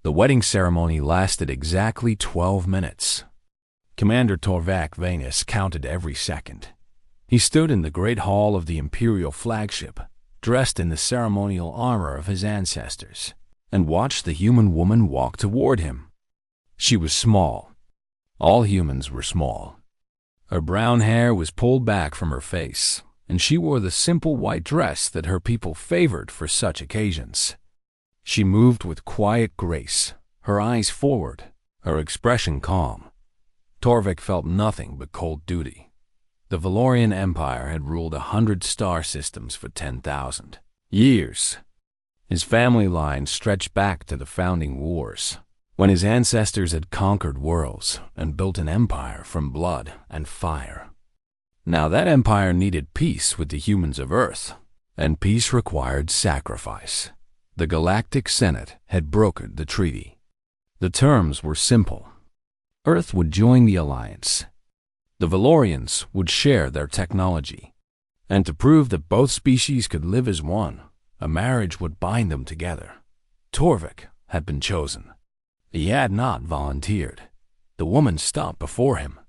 The wedding ceremony lasted exactly 12 minutes. Commander Torvak Venus counted every second. He stood in the great hall of the Imperial flagship, dressed in the ceremonial armor of his ancestors, and watched the human woman walk toward him. She was small. All humans were small. Her brown hair was pulled back from her face, and she wore the simple white dress that her people favored for such occasions. She moved with quiet grace, her eyes forward, her expression calm. Torvik felt nothing but cold duty. The Valorian Empire had ruled 100 star systems for 10,000 years. His family line stretched back to the founding wars, when his ancestors had conquered worlds and built an empire from blood and fire. Now that empire needed peace with the humans of Earth, and peace required sacrifice. The Galactic Senate had brokered the treaty. The terms were simple. Earth would join the alliance. The Valorians would share their technology. And to prove that both species could live as one, a marriage would bind them together. Torvik had been chosen. He had not volunteered. The woman stopped before him.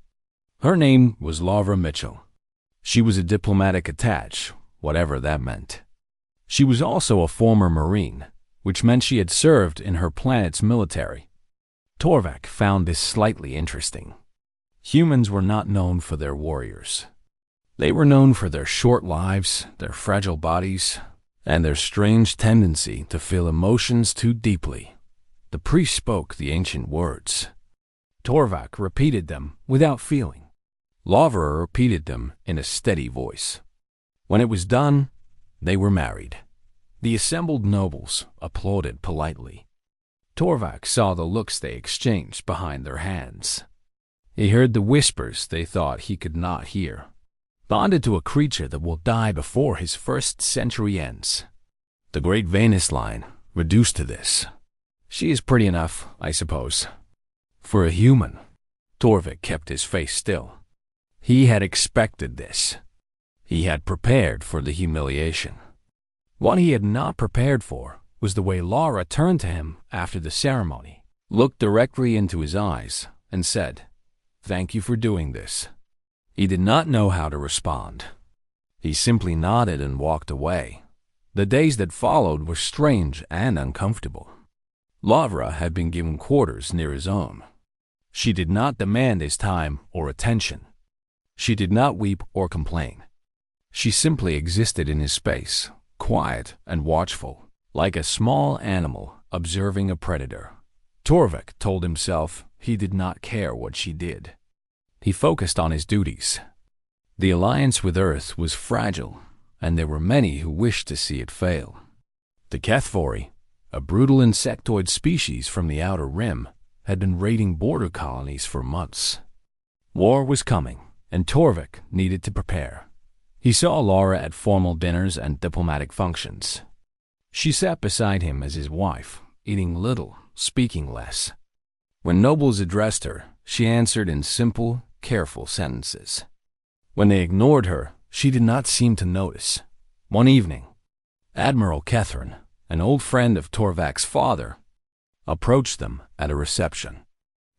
Her name was Laura Mitchell. She was a diplomatic attaché, whatever that meant. She was also a former Marine, which meant she had served in her planet's military. Torvak found this slightly interesting. Humans were not known for their warriors. They were known for their short lives, their fragile bodies, and their strange tendency to feel emotions too deeply. The priest spoke the ancient words. Torvak repeated them without feeling. Laura repeated them in a steady voice. When it was done, they were married. The assembled nobles applauded politely. Torvak saw the looks they exchanged behind their hands. He heard the whispers they thought he could not hear. Bonded to a creature that will die before his first century ends. The great Venus line reduced to this. She is pretty enough, I suppose. For a human. Torvik kept his face still. He had expected this. He had prepared for the humiliation. What he had not prepared for was the way Laura turned to him after the ceremony, looked directly into his eyes, and said, "Thank you for doing this." He did not know how to respond. He simply nodded and walked away. The days that followed were strange and uncomfortable. Laura had been given quarters near his own. She did not demand his time or attention. She did not weep or complain. She simply existed in his space, quiet and watchful, like a small animal observing a predator. Torvik told himself he did not care what she did. He focused on his duties. The alliance with Earth was fragile, and there were many who wished to see it fail. The Kethvori, a brutal insectoid species from the Outer Rim, had been raiding border colonies for months. War was coming, and Torvik needed to prepare. He saw Laura at formal dinners and diplomatic functions. She sat beside him as his wife, eating little, speaking less. When nobles addressed her, she answered in simple, careful sentences. When they ignored her, she did not seem to notice. One evening, Admiral Catherine, an old friend of Torvak's father, approached them at a reception.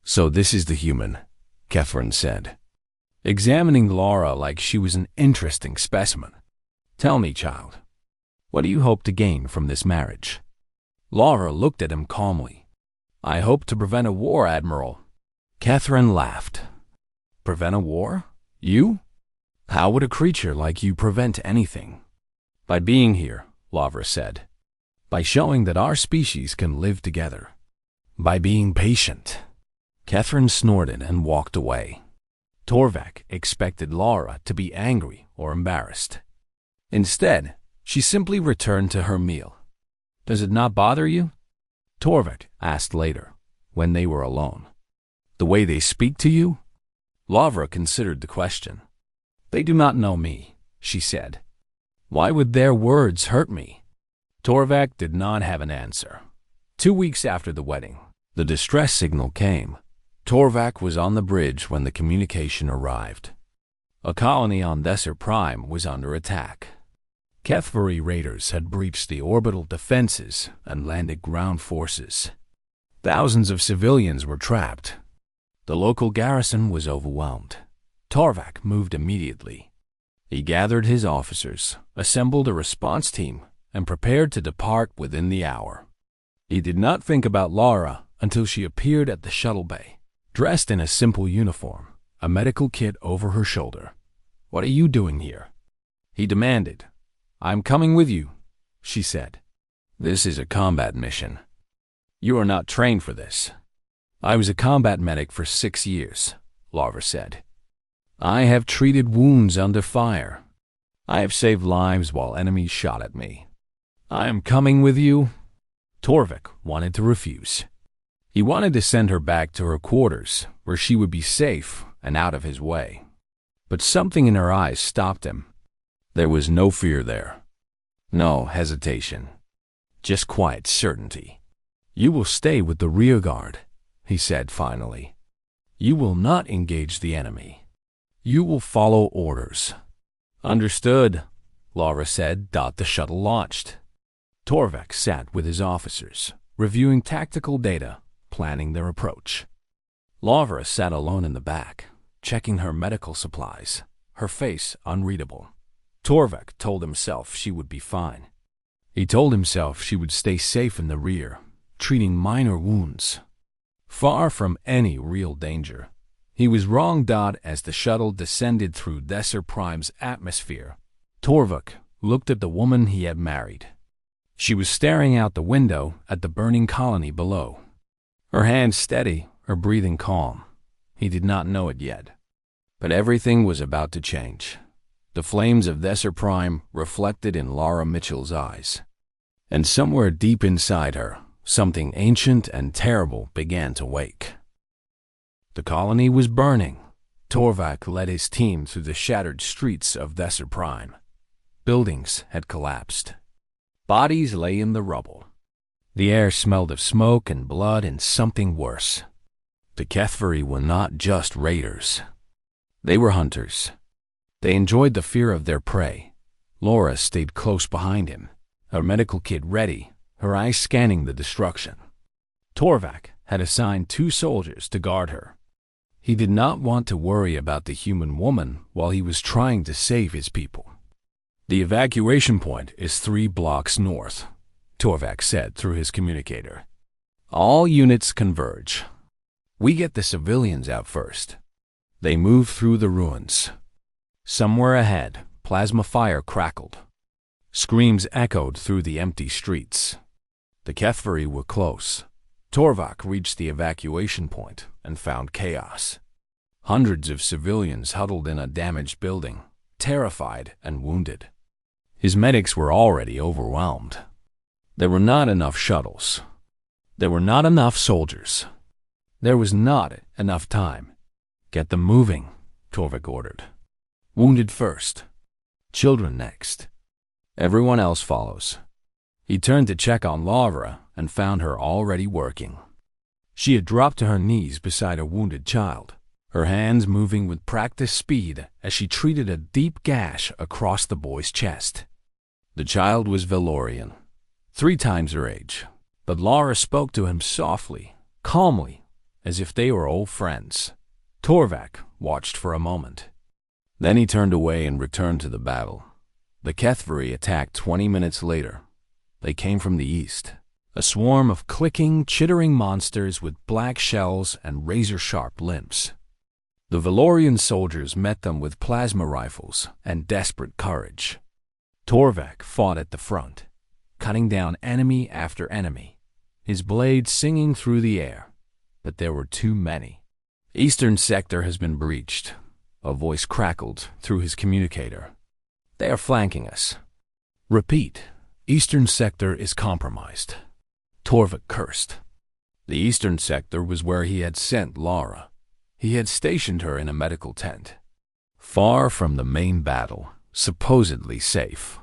"So this is the human," Catherine said, examining Laura like she was an interesting specimen. "Tell me, child, what do you hope to gain from this marriage?" Laura looked at him calmly. "I hope to prevent a war, Admiral." Catherine laughed. "Prevent a war? You? How would a creature like you prevent anything?" "By being here," Laura said. "By showing that our species can live together. By being patient." Catherine snorted and walked away. Torvak expected Laura to be angry or embarrassed. Instead, she simply returned to her meal. "Does it not bother you?" Torvak asked later, when they were alone. "The way they speak to you?" Laura considered the question. "They do not know me," she said. "Why would their words hurt me?" Torvak did not have an answer. 2 weeks after the wedding, the distress signal came. Torvak was on the bridge when the communication arrived. A colony on Desser Prime was under attack. Kethvori raiders had breached the orbital defenses and landed ground forces. Thousands of civilians were trapped. The local garrison was overwhelmed. Torvak moved immediately. He gathered his officers, assembled a response team, and prepared to depart within the hour. He did not think about Laura until she appeared at the shuttle bay, dressed in a simple uniform, a medical kit over her shoulder. "What are you doing here?" he demanded. "I'm coming with you," she said. "This is a combat mission. You are not trained for this." "I was a combat medic for 6 years," Laura said. "I have treated wounds under fire. I have saved lives while enemies shot at me. I am coming with you." Torvik wanted to refuse. He wanted to send her back to her quarters, where she would be safe and out of his way. But something in her eyes stopped him. There was no fear there. No hesitation. Just quiet certainty. "You will stay with the rear guard," he said finally. "You will not engage the enemy. You will follow orders." "Understood," Laura said. The shuttle launched. Torvik sat with his officers, reviewing tactical data, planning their approach. Laura sat alone in the back, checking her medical supplies, her face unreadable. Torvik told himself she would be fine. He told himself she would stay safe in the rear, treating minor wounds. Far from any real danger. He was wrong. As the shuttle descended through Desert Prime's atmosphere, Torvik looked at the woman he had married. She was staring out the window at the burning colony below. Her hands steady, her breathing calm. He did not know it yet. But everything was about to change. The flames of Desert Prime reflected in Laura Mitchell's eyes. And somewhere deep inside her, something ancient and terrible began to wake. The colony was burning. Torvak led his team through the shattered streets of Desert Prime. Buildings had collapsed. Bodies lay in the rubble. The air smelled of smoke and blood and something worse. The Kethvari were not just raiders. They were hunters. They enjoyed the fear of their prey. Laura stayed close behind him, her medical kit ready, her eyes scanning the destruction. Torvak had assigned 2 soldiers to guard her. He did not want to worry about the human woman while he was trying to save his people. "The evacuation point is 3 blocks north," Torvak said through his communicator. "All units converge. We get the civilians out first." They moved through the ruins. Somewhere ahead, plasma fire crackled. Screams echoed through the empty streets. The Kethvari were close. Torvak reached the evacuation point and found chaos. Hundreds of civilians huddled in a damaged building, terrified and wounded. His medics were already overwhelmed. There were not enough shuttles. There were not enough soldiers. There was not enough time. "Get them moving," Torvik ordered. "Wounded first. Children next. Everyone else follows." He turned to check on Laura and found her already working. She had dropped to her knees beside a wounded child, her hands moving with practiced speed as she treated a deep gash across the boy's chest. The child was Valorian, 3 times her age, but Laura spoke to him softly, calmly, as if they were old friends. Torvak watched for a moment. Then he turned away and returned to the battle. The Kethvari attacked 20 minutes later. They came from the east, a swarm of clicking, chittering monsters with black shells and razor-sharp limbs. The Valorian soldiers met them with plasma rifles and desperate courage. Torvak fought at the front, cutting down enemy after enemy, his blade singing through the air. But there were too many. "Eastern sector has been breached," a voice crackled through his communicator. "They are flanking us." "Repeat, Eastern sector is compromised." Torvik cursed. The Eastern sector was where he had sent Laura. He had stationed her in a medical tent, far from the main battle, supposedly safe.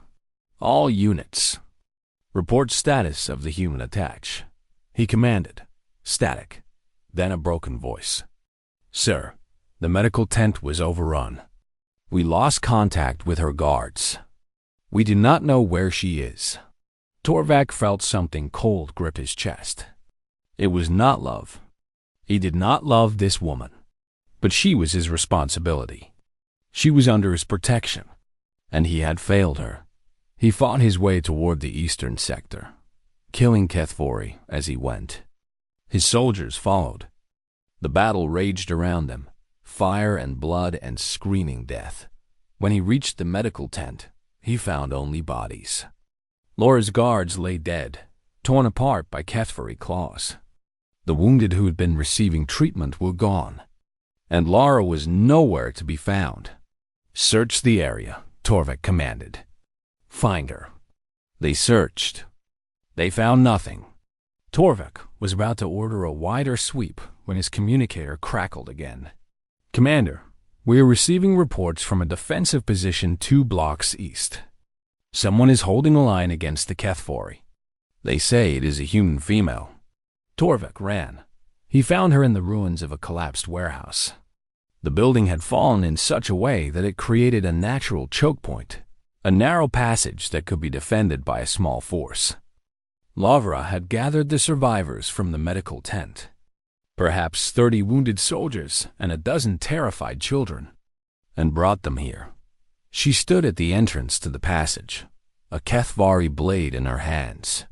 "All units, report status of the human attack," he commanded. Static. Then a broken voice. "Sir, the medical tent was overrun. We lost contact with her guards. We do not know where she is." Torvak felt something cold grip his chest. It was not love. He did not love this woman, but she was his responsibility. She was under his protection, and he had failed her. He fought his way toward the eastern sector, killing HFY as he went. His soldiers followed. The battle raged around them, fire and blood and screaming death. When he reached the medical tent, he found only bodies. Laura's guards lay dead, torn apart by HFY claws. The wounded who had been receiving treatment were gone, and Laura was nowhere to be found. "Search the area," Torvik commanded. "Find her." They searched. They found nothing. Torvik was about to order a wider sweep when his communicator crackled again. "Commander, we are receiving reports from a defensive position 2 blocks east. Someone is holding a line against the HFY. They say it is a human female." Torvik ran. He found her in the ruins of a collapsed warehouse. The building had fallen in such a way that it created a natural choke point, a narrow passage that could be defended by a small force. Lavra had gathered the survivors from the medical tent, perhaps 30 wounded soldiers and a dozen terrified children, and brought them here. She stood at the entrance to the passage, a HFY blade in her hands.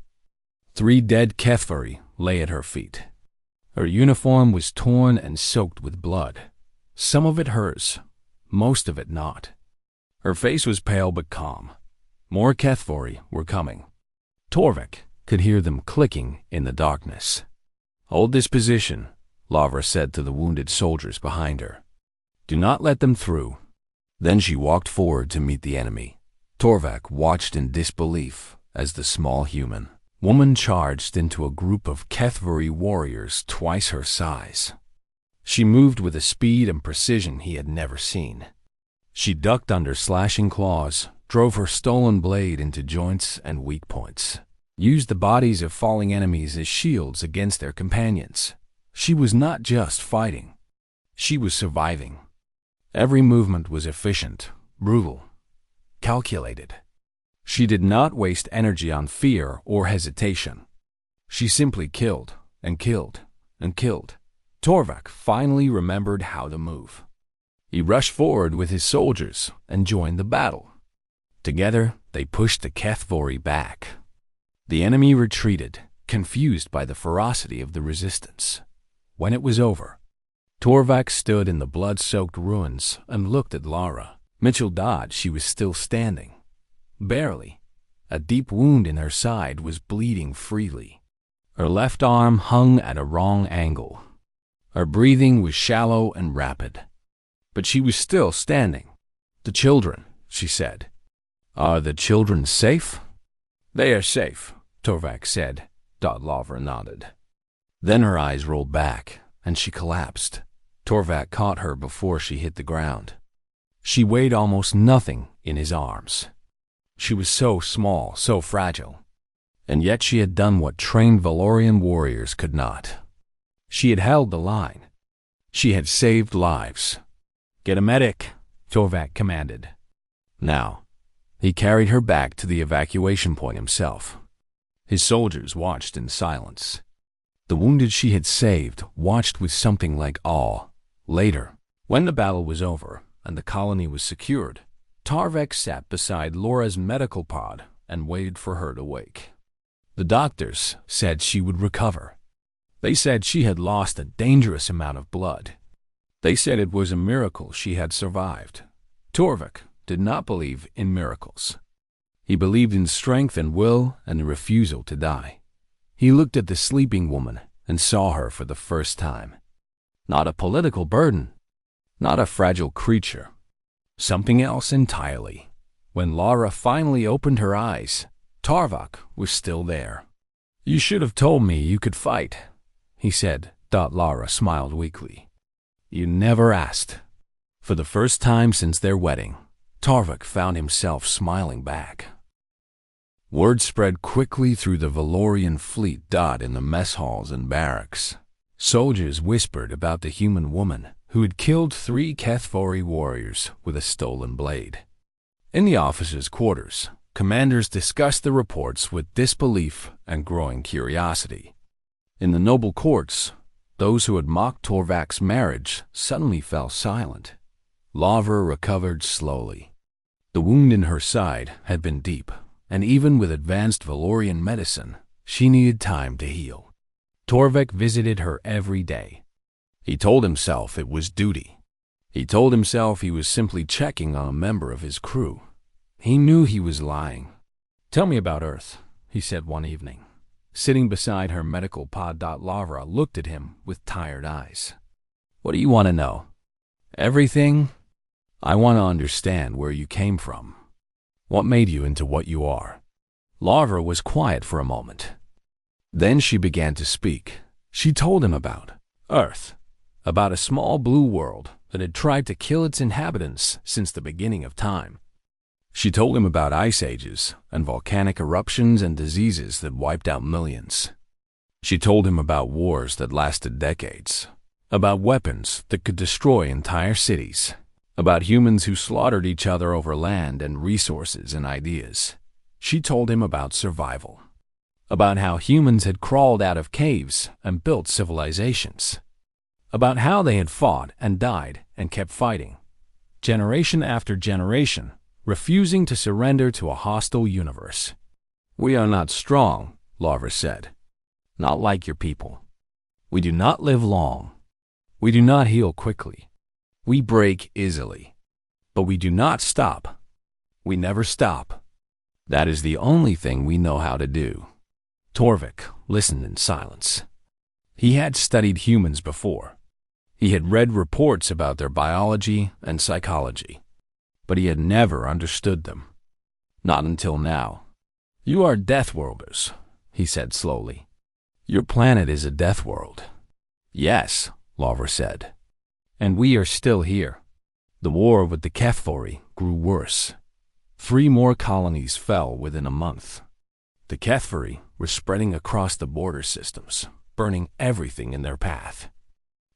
3 dead HFY lay at her feet. Her uniform was torn and soaked with blood, some of it hers, most of it not. Her face was pale but calm. More HFY were coming. Torvik could hear them clicking in the darkness. "Hold this position," Lavra said to the wounded soldiers behind her. "Do not let them through." Then she walked forward to meet the enemy. Torvik watched in disbelief as the small human woman charged into a group of HFY warriors twice her size. She moved with a speed and precision he had never seen. She ducked under slashing claws, drove her stolen blade into joints and weak points, used the bodies of falling enemies as shields against their companions. She was not just fighting. She was surviving. Every movement was efficient, brutal, calculated. She did not waste energy on fear or hesitation. She simply killed and killed and killed. Torvik finally remembered how to move. He rushed forward with his soldiers and joined the battle. Together, they pushed the HFY back. The enemy retreated, confused by the ferocity of the resistance. When it was over, Torvik stood in the blood-soaked ruins and looked at Lara. Mitchell dodged. She was still standing. Barely. A deep wound in her side was bleeding freely. Her left arm hung at a wrong angle. Her breathing was shallow and rapid. But she was still standing. "The children," she said. "Are the children safe?" "They are safe," Torvik said. Lavra nodded. Then her eyes rolled back, and she collapsed. Torvik caught her before she hit the ground. She weighed almost nothing in his arms. She was so small, so fragile. And yet she had done what trained Valorian warriors could not. She had held the line. She had saved lives. "Get a medic," Torvik commanded. Now, he carried her back to the evacuation point himself. His soldiers watched in silence. The wounded she had saved watched with something like awe. Later, when the battle was over and the colony was secured, Torvik sat beside Laura's medical pod and waited for her to wake. The doctors said she would recover. They said she had lost a dangerous amount of blood. They said it was a miracle she had survived. Torvik did not believe in miracles. He believed in strength and will and the refusal to die. He looked at the sleeping woman and saw her for the first time. Not a political burden, not a fragile creature. Something else entirely. When Lara finally opened her eyes, Torvik was still there. "You should have told me you could fight," he said. Lara smiled weakly. "You never asked." For the first time since their wedding, Torvik found himself smiling back. Word spread quickly through the Valorian fleet. In the mess halls and barracks, soldiers whispered about the human woman who had killed 3 HFY warriors with a stolen blade. In the officers' quarters, commanders discussed the reports with disbelief and growing curiosity. In the noble courts, those who had mocked Torvak's marriage suddenly fell silent. Lavra recovered slowly. The wound in her side had been deep, and even with advanced Valorian medicine, she needed time to heal. Torvak visited her every day. He told himself it was duty. He told himself he was simply checking on a member of his crew. He knew he was lying. "Tell me about Earth," he said one evening. Sitting beside her medical pod, Lavra looked at him with tired eyes. "What do you want to know?" "Everything. I want to understand where you came from. What made you into what you are?" Lavra was quiet for a moment. Then she began to speak. She told him about Earth, about a small blue world that had tried to kill its inhabitants since the beginning of time. She told him about ice ages and volcanic eruptions and diseases that wiped out millions. She told him about wars that lasted decades, about weapons that could destroy entire cities, about humans who slaughtered each other over land and resources and ideas. She told him about survival, about how humans had crawled out of caves and built civilizations, about how they had fought and died and kept fighting, generation after generation, refusing to surrender to a hostile universe. "We are not strong," Lavra said. "Not like your people. We do not live long. We do not heal quickly. We break easily. But we do not stop. We never stop. That is the only thing we know how to do." Torvik listened in silence. He had studied humans before. He had read reports about their biology and psychology, but he had never understood them. Not until now. "You are Death Worlders," he said slowly. "Your planet is a death world." "Yes," Lavra said. "And we are still here." The war with the HFY grew worse. 3 more colonies fell within a month. The HFY were spreading across the border systems, burning everything in their path.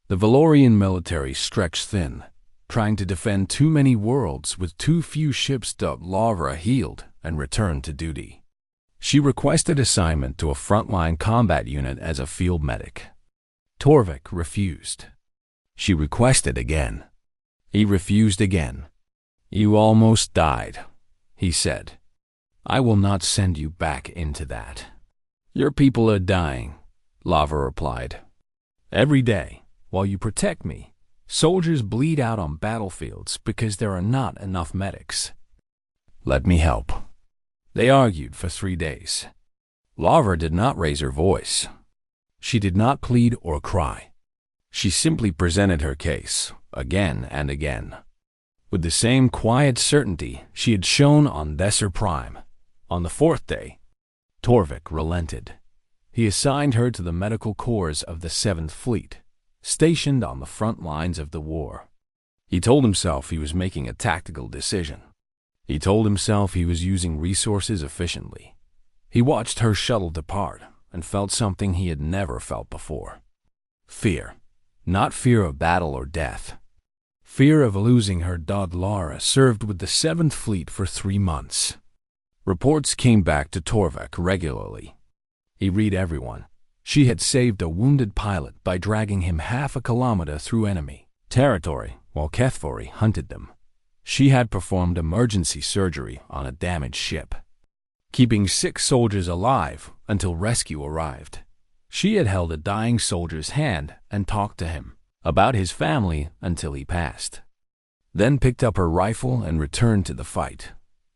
The Valorian military stretched thin, trying to defend too many worlds with too few ships. Lavra healed and returned to duty. She requested assignment to a frontline combat unit as a field medic. Torvik refused. She requested again. He refused again. "You almost died," he said. "I will not send you back into that." "Your people are dying," Lavra replied. "Every day, while you protect me, soldiers bleed out on battlefields because there are not enough medics. Let me help." They argued for 3 days. Lavra did not raise her voice. She did not plead or cry. She simply presented her case, again and again, with the same quiet certainty she had shown on Desser Prime. On the 4th day, Torvik relented. He assigned her to the medical corps of the 7th Fleet, stationed on the front lines of the war. He told himself he was making a tactical decision. He told himself he was using resources efficiently. He watched her shuttle depart and felt something he had never felt before. Fear. Not fear of battle or death. Fear of losing her. Lara served with the 7th Fleet for 3 months. Reports came back to Torvik regularly. He read everyone. She had saved a wounded pilot by dragging him half a kilometer through enemy territory while HFY hunted them. She had performed emergency surgery on a damaged ship, keeping 6 soldiers alive until rescue arrived. She had held a dying soldier's hand and talked to him about his family until he passed, then picked up her rifle and returned to the fight.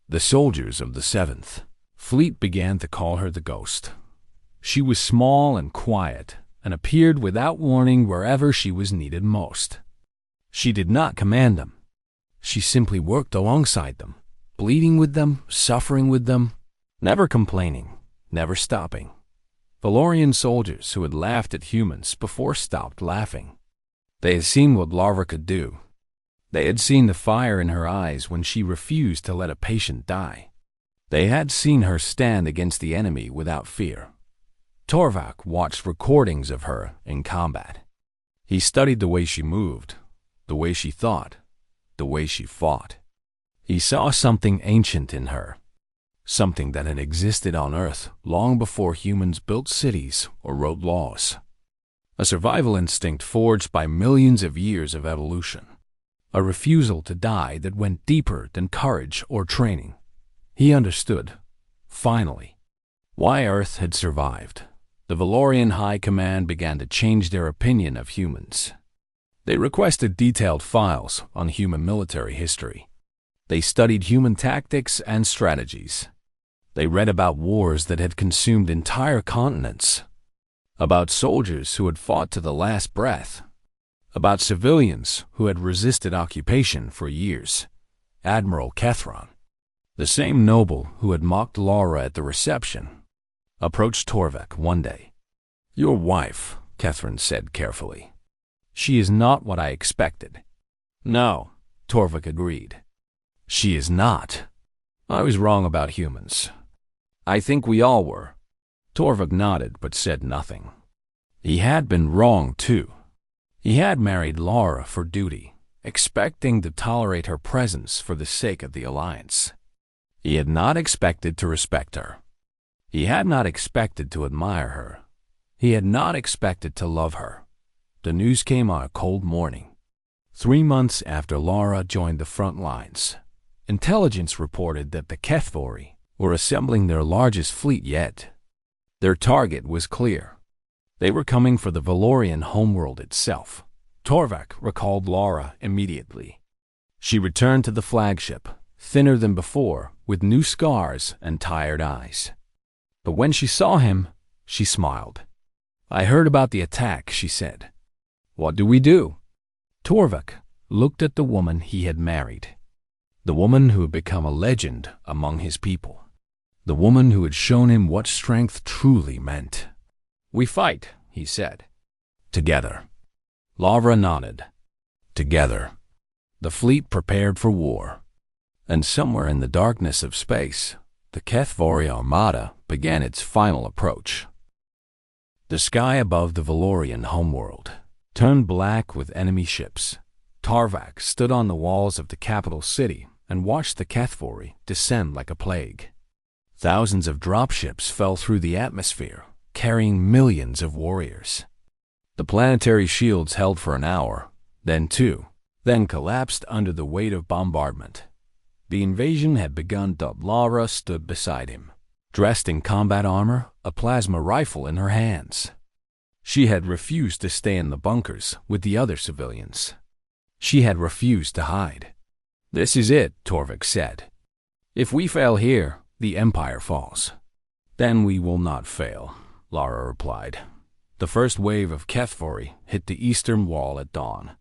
The soldiers of the 7th Fleet began to call her the Ghost. She was small and quiet and appeared without warning wherever she was needed most. She did not command them. She simply worked alongside them, bleeding with them, suffering with them, never complaining, never stopping. Valorian soldiers who had laughed at humans before stopped laughing. They had seen what Lavra could do. They had seen the fire in her eyes when she refused to let a patient die. They had seen her stand against the enemy without fear. Torvik watched recordings of her in combat. He studied the way she moved, the way she thought, the way she fought. He saw something ancient in her, something that had existed on Earth long before humans built cities or wrote laws. A survival instinct forged by millions of years of evolution. A refusal to die that went deeper than courage or training. He understood, finally, why Earth had survived. The Valorian High Command began to change their opinion of humans. They requested detailed files on human military history. They studied human tactics and strategies. They read about wars that had consumed entire continents, about soldiers who had fought to the last breath, about civilians who had resisted occupation for years. Admiral Kethron, the same noble who had mocked Laura at the reception, approached Torvik one day. "Your wife," Kethron said carefully. "She is not what I expected." "No," Torvik agreed. "She is not. I was wrong about humans. I think we all were." Torvik nodded but said nothing. He had been wrong too. He had married Laura for duty, expecting to tolerate her presence for the sake of the Alliance. He had not expected to respect her. He had not expected to admire her. He had not expected to love her. The news came on a cold morning. 3 months after Laura joined the front lines, intelligence reported that the HFY were assembling their largest fleet yet. Their target was clear. They were coming for the Valorian homeworld itself. Torvik recalled Laura immediately. She returned to the flagship, thinner than before, with new scars and tired eyes. But when she saw him, she smiled. "I heard about the attack," she said. "What do we do?" Torvik looked at the woman he had married. The woman who had become a legend among his people. The woman who had shown him what strength truly meant. "We fight," he said. "Together." Laura nodded. Together. The fleet prepared for war. And somewhere in the darkness of space, the HFY Armada began its final approach. The sky above the Valorian homeworld turned black with enemy ships. Torvik stood on the walls of the capital city and watched the HFY descend like a plague. Thousands of dropships fell through the atmosphere, carrying millions of warriors. The planetary shields held for an hour, then 2, then collapsed under the weight of bombardment. The invasion had begun. Laura stood beside him, dressed in combat armor, a plasma rifle in her hands. She had refused to stay in the bunkers with the other civilians. She had refused to hide. "This is it," Torvik said. "If we fail here, the Empire falls." "Then we will not fail," Laura replied. The first wave of HFY hit the eastern wall at dawn.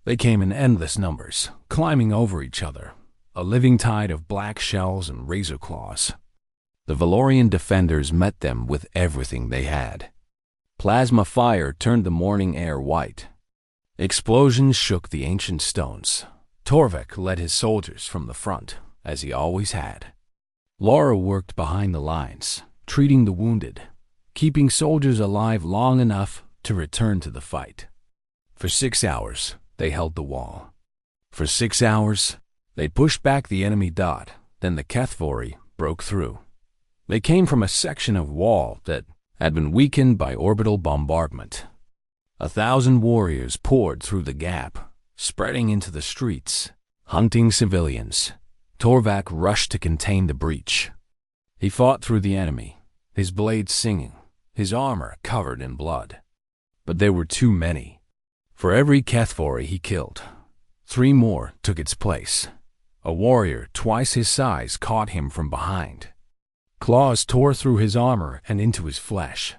They came in endless numbers, climbing over each other, a living tide of black shells and razor claws. The Valorian defenders met them with everything they had. Plasma fire turned the morning air white. Explosions shook the ancient stones. Torvik led his soldiers from the front, as he always had. Laura worked behind the lines, treating the wounded, keeping soldiers alive long enough to return to the fight. For 6 hours, they held the wall. For 6 hours, they pushed back the enemy. Then the HFY broke through. They came from a section of wall that had been weakened by orbital bombardment. 1,000 warriors poured through the gap, spreading into the streets, hunting civilians. Torvik rushed to contain the breach. He fought through the enemy, his blades singing, his armor covered in blood. But there were too many. For every HFY he killed, 3 more took its place. A warrior twice his size caught him from behind. Claws tore through his armor and into his flesh.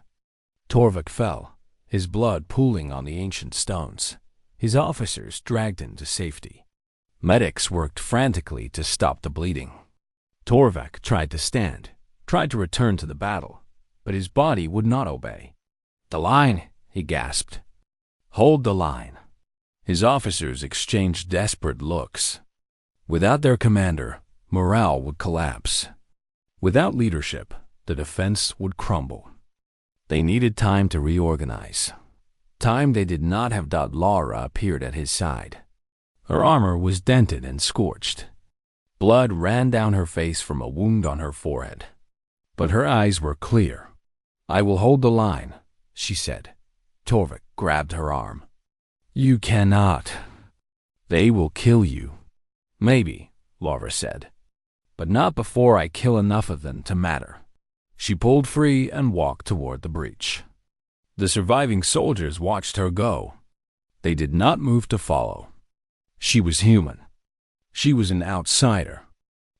Torvik fell, his blood pooling on the ancient stones. His officers dragged him to safety. Medics worked frantically to stop the bleeding. Torvik tried to stand, tried to return to the battle, but his body would not obey. "The line," he gasped. "Hold the line." His officers exchanged desperate looks. Without their commander, morale would collapse. Without leadership, the defense would crumble. They needed time to reorganize. Time they did not have. Laura appeared at his side. Her armor was dented and scorched. Blood ran down her face from a wound on her forehead. But her eyes were clear. "I will hold the line," she said. Torvik grabbed her arm. "You cannot. They will kill you." "Maybe," Laura said, "but not before I kill enough of them to matter." She pulled free and walked toward the breach. The surviving soldiers watched her go. They did not move to follow. She was human. She was an outsider.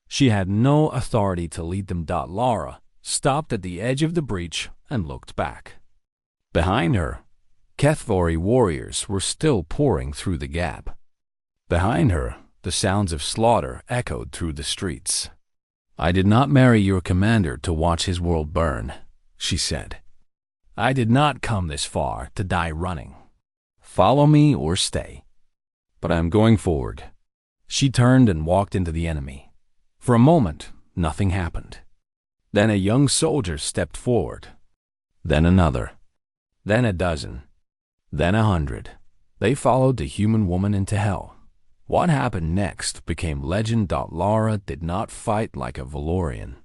She had no authority to lead them. Laura stopped at the edge of the breach and looked back. Behind her, HFY warriors were still pouring through the gap. Behind her, the sounds of slaughter echoed through the streets. "I did not marry your commander to watch his world burn," she said. "I did not come this far to die running. Follow me or stay. But I am going forward." She turned and walked into the enemy. For a moment, nothing happened. Then a young soldier stepped forward. Then another. Then a dozen. Then 100. They followed the human woman into hell. What happened next became legend. Laura did not fight like a Valorian.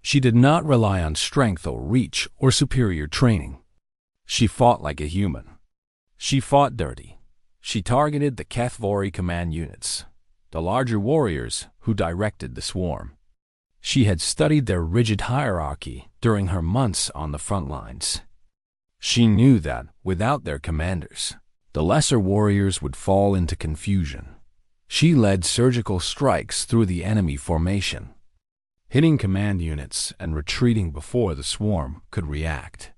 She did not rely on strength or reach or superior training. She fought like a human. She fought dirty. She targeted the HFY command units, the larger warriors who directed the swarm. She had studied their rigid hierarchy during her months on the front lines. She knew that, without their commanders, the lesser warriors would fall into confusion. She led surgical strikes through the enemy formation, hitting command units and retreating before the swarm could react.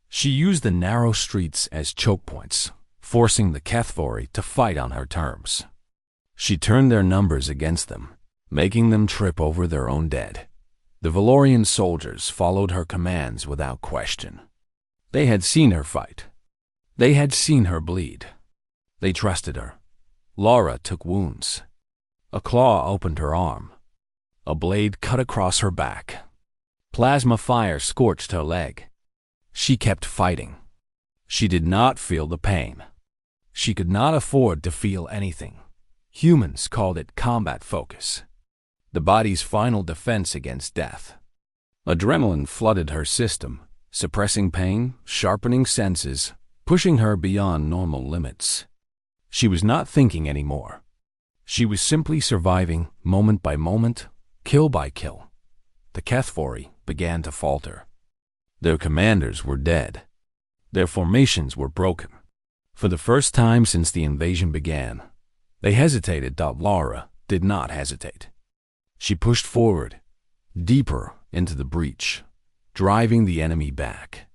She used the narrow streets as choke points, forcing the HFY to fight on her terms. She turned their numbers against them, making them trip over their own dead. The Valorian soldiers followed her commands without question. They had seen her fight. They had seen her bleed. They trusted her. Laura took wounds. A claw opened her arm. A blade cut across her back. Plasma fire scorched her leg. She kept fighting. She did not feel the pain. She could not afford to feel anything. Humans called it combat focus, the body's final defense against death. Adrenaline flooded her system, suppressing pain, sharpening senses, pushing her beyond normal limits. She was not thinking anymore. She was simply surviving moment by moment, kill by kill. The HFY began to falter. Their commanders were dead. Their formations were broken. For the first time since the invasion began, they hesitated. Laura did not hesitate. She pushed forward, deeper into the breach, driving the enemy back.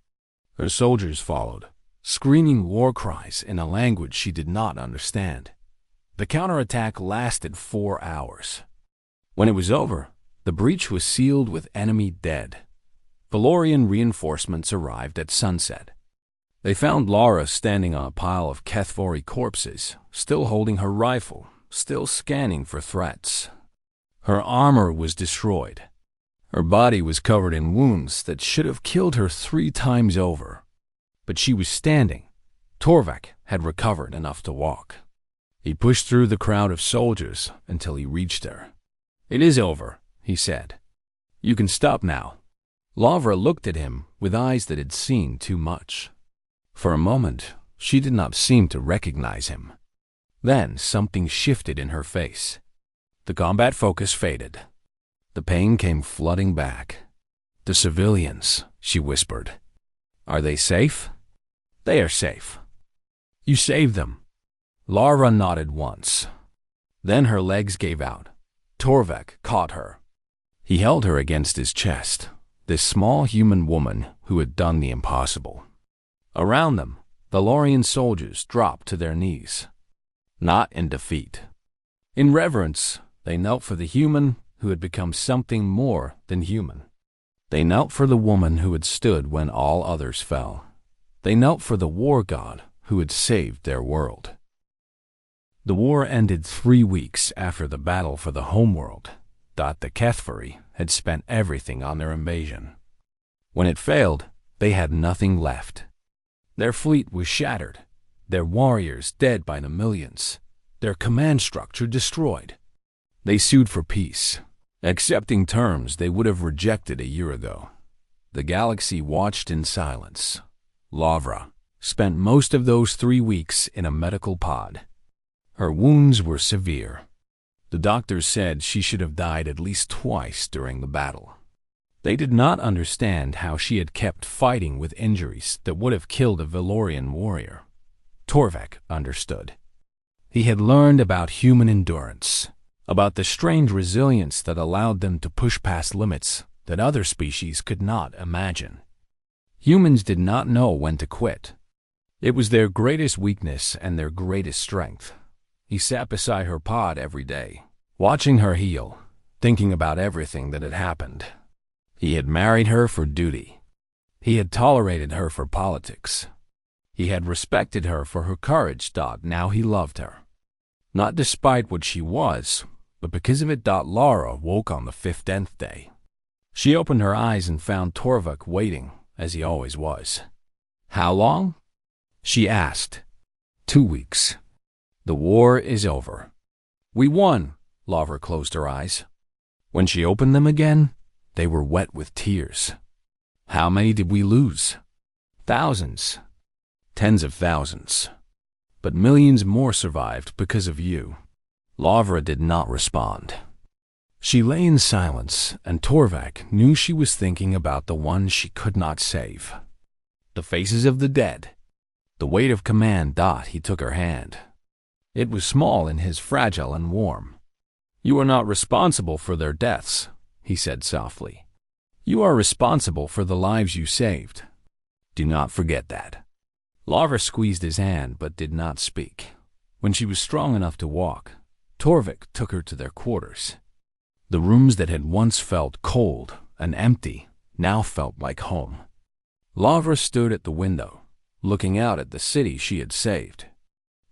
Her soldiers followed, screaming war cries in a language she did not understand. The counterattack lasted 4 hours. When it was over, the breach was sealed with enemy dead. Valorian reinforcements arrived at sunset. They found Laura standing on a pile of HFY corpses, still holding her rifle, still scanning for threats. Her armor was destroyed. Her body was covered in wounds that should have killed her 3 times over. But she was standing. Torvik had recovered enough to walk. He pushed through the crowd of soldiers until he reached her. "It is over," he said. "You can stop now." Laura looked at him with eyes that had seen too much. For a moment, she did not seem to recognize him. Then something shifted in her face. The combat focus faded. The pain came flooding back. "The civilians," she whispered. "Are they safe?" "They are safe." "You saved them." Laura nodded once. Then her legs gave out. Torvik caught her. He held her against his chest, this small human woman who had done the impossible. Around them, the Valorian soldiers dropped to their knees. Not in defeat. In reverence, they knelt for the human who had become something more than human. They knelt for the woman who had stood when all others fell. They knelt for the war god who had saved their world. The war ended 3 weeks after the battle for the homeworld. The HFY had spent everything on their invasion. When it failed, they had nothing left. Their fleet was shattered, their warriors dead by the millions, their command structure destroyed. They sued for peace, accepting terms they would have rejected a year ago. The galaxy watched in silence. Lavra spent most of those 3 weeks in a medical pod. Her wounds were severe. The doctors said she should have died at least twice during the battle. They did not understand how she had kept fighting with injuries that would have killed a Valorian warrior. Torvak understood. He had learned about human endurance, about the strange resilience that allowed them to push past limits that other species could not imagine. Humans did not know when to quit. It was their greatest weakness and their greatest strength. He sat beside her pod every day, watching her heal, thinking about everything that had happened. He had married her for duty. He had tolerated her for politics. He had respected her for her courage. Now he loved her. Not despite what she was, but because of it. Lara woke on the 15th day. She opened her eyes and found Torvak waiting, as he always was. "How long?" she asked. 2 weeks. "The war is over." "We won." Lara closed her eyes. When she opened them again, they were wet with tears. "How many did we lose?" "Thousands. Tens of thousands. But millions more survived because of you." Lavra did not respond. She lay in silence, and Torvak knew she was thinking about the ones she could not save. The faces of the dead. The weight of command. He took her hand. It was small in his, fragile and warm. "You are not responsible for their deaths," he said softly. "You are responsible for the lives you saved. Do not forget that." Lavra squeezed his hand but did not speak. When she was strong enough to walk, Torvik took her to their quarters. The rooms that had once felt cold and empty now felt like home. Lavra stood at the window, looking out at the city she had saved.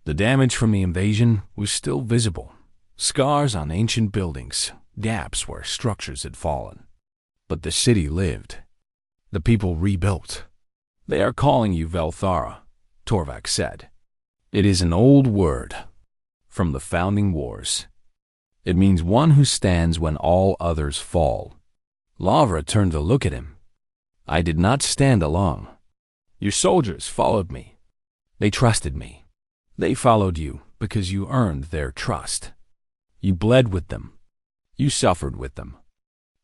The damage from the invasion was still visible. Scars on ancient buildings, gaps where structures had fallen. But the city lived. The people rebuilt. "They are calling you Velthara," Torvak said. "It is an old word from the founding wars. It means one who stands when all others fall." Lavra turned to look at him. "I did not stand alone. Your soldiers followed me. They trusted me. They followed you because you earned their trust. You bled with them. You suffered with them.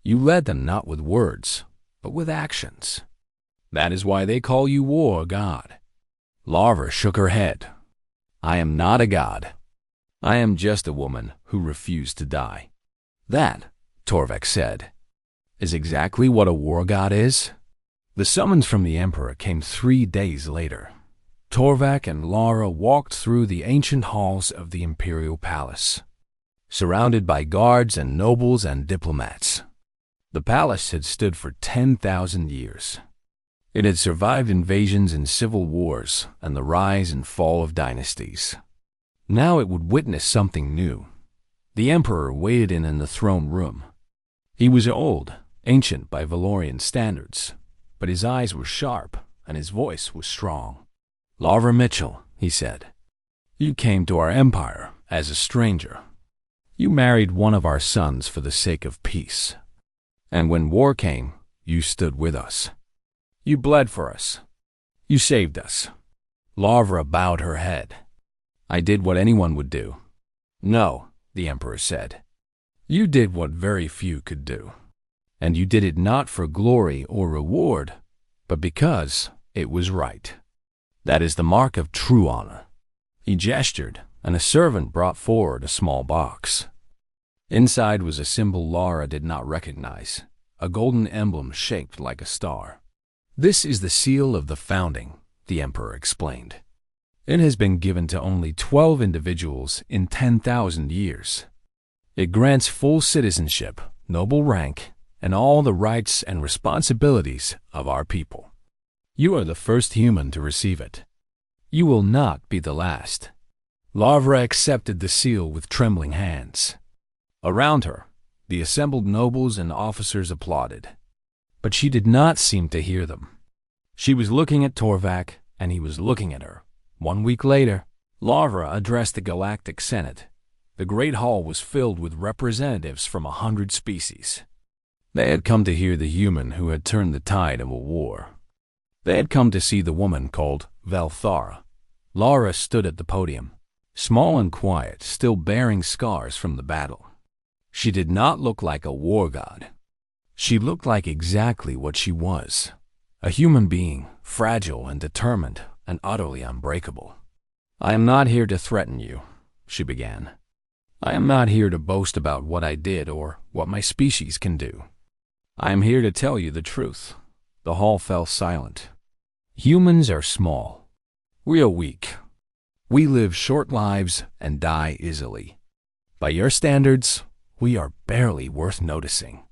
You led them not with words, but with actions. That is why they call you War God." Lavra shook her head. "I am not a god. I am just a woman who refused to die." "That," Torvak said, "is exactly what a war god is." The summons from the Emperor came 3 days later. Torvak and Lara walked through the ancient halls of the Imperial Palace, surrounded by guards and nobles and diplomats. The palace had stood for 10,000 years. It had survived invasions and civil wars and the rise and fall of dynasties. Now it would witness something new. The Emperor waited in the throne room. He was old, ancient by Valorian standards, but his eyes were sharp and his voice was strong. "Lavra Mitchell," he said, "you came to our empire as a stranger. You married one of our sons for the sake of peace. And when war came, you stood with us. You bled for us. You saved us." Lavra bowed her head. "I did what anyone would do." "No," the Emperor said. "You did what very few could do. And you did it not for glory or reward, but because it was right. That is the mark of true honor." He gestured, and a servant brought forward a small box. Inside was a symbol Lara did not recognize, a golden emblem shaped like a star. "This is the seal of the founding," the Emperor explained. "It has been given to only 12 individuals in 10,000 years. It grants full citizenship, noble rank, and all the rights and responsibilities of our people. You are the first human to receive it. You will not be the last." Lavra accepted the seal with trembling hands. Around her, the assembled nobles and officers applauded. But she did not seem to hear them. She was looking at Torvak, and he was looking at her. 1 week later, Lavra addressed the Galactic Senate. The great hall was filled with representatives from 100 species. They had come to hear the human who had turned the tide of a war. They had come to see the woman called Velthara. Laura stood at the podium, small and quiet, still bearing scars from the battle. She did not look like a war god. She looked like exactly what she was, a human being, fragile and determined and utterly unbreakable. "I am not here to threaten you," she began. "I am not here to boast about what I did or what my species can do. I am here to tell you the truth." The hall fell silent. "Humans are small. We are weak. We live short lives and die easily. By your standards, we are barely worth noticing.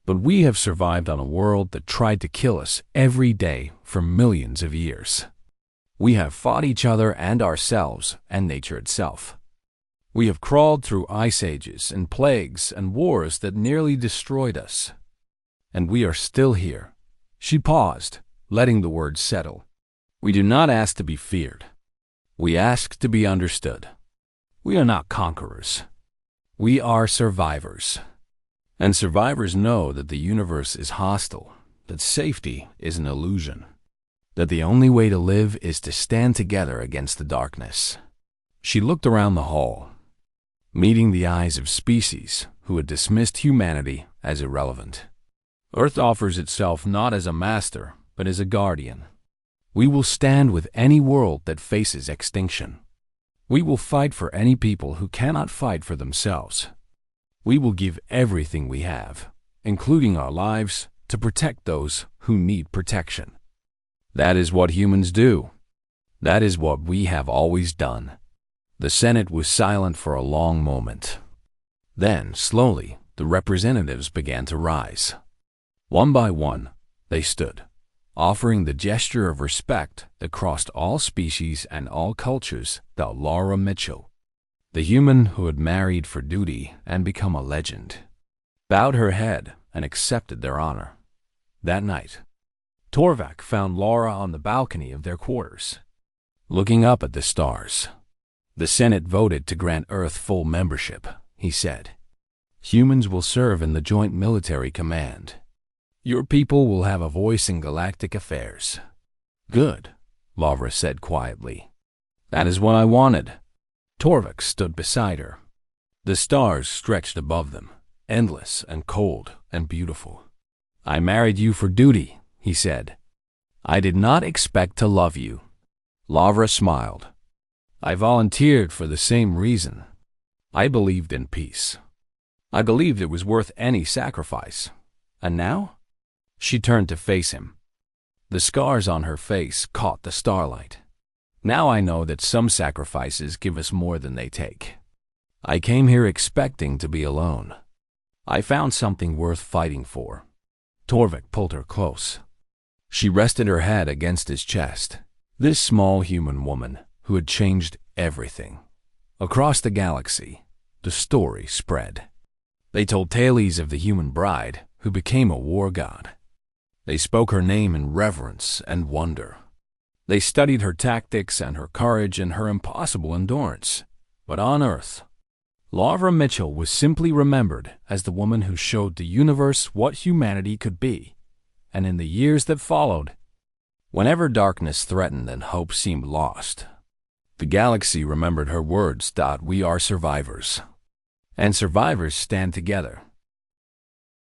But we have survived on a world that tried to kill us every day for millions of years. We have fought each other and ourselves and nature itself. We have crawled through ice ages and plagues and wars that nearly destroyed us. And we are still here." She paused, letting the words settle. "We do not ask to be feared. We ask to be understood. We are not conquerors. We are survivors. And survivors know that the universe is hostile, that safety is an illusion, that the only way to live is to stand together against the darkness." She looked around the hall, meeting the eyes of species who had dismissed humanity as irrelevant. "Earth offers itself not as a master, but as a guardian. We will stand with any world that faces extinction. We will fight for any people who cannot fight for themselves. We will give everything we have, including our lives, to protect those who need protection. That is what humans do. That is what we have always done." The Senate was silent for a long moment. Then, slowly, the representatives began to rise. One by one, they stood, offering the gesture of respect that crossed all species and all cultures. Laura Mitchell, the human who had married for duty and become a legend, bowed her head and accepted their honor. That night, Torvak found Laura on the balcony of their quarters, looking up at the stars. "The Senate voted to grant Earth full membership," he said. "Humans will serve in the Joint Military Command. Your people will have a voice in galactic affairs." "Good," Laura said quietly. "That is what I wanted." Torvak stood beside her. The stars stretched above them, endless and cold and beautiful. "I married you for duty," he said. "I did not expect to love you." Laura smiled. "I volunteered for the same reason. I believed in peace. I believed it was worth any sacrifice. And now?" She turned to face him. The scars on her face caught the starlight. "Now I know that some sacrifices give us more than they take. I came here expecting to be alone. I found something worth fighting for." Torvik pulled her close. She rested her head against his chest. This small human woman who had changed everything. Across the galaxy, the story spread. They told tales of the human bride who became a war god. They spoke her name in reverence and wonder. They studied her tactics and her courage and her impossible endurance. But on Earth, Laura Mitchell was simply remembered as the woman who showed the universe what humanity could be. And in the years that followed, whenever darkness threatened and hope seemed lost, the galaxy remembered her words. "We are survivors. And survivors stand together.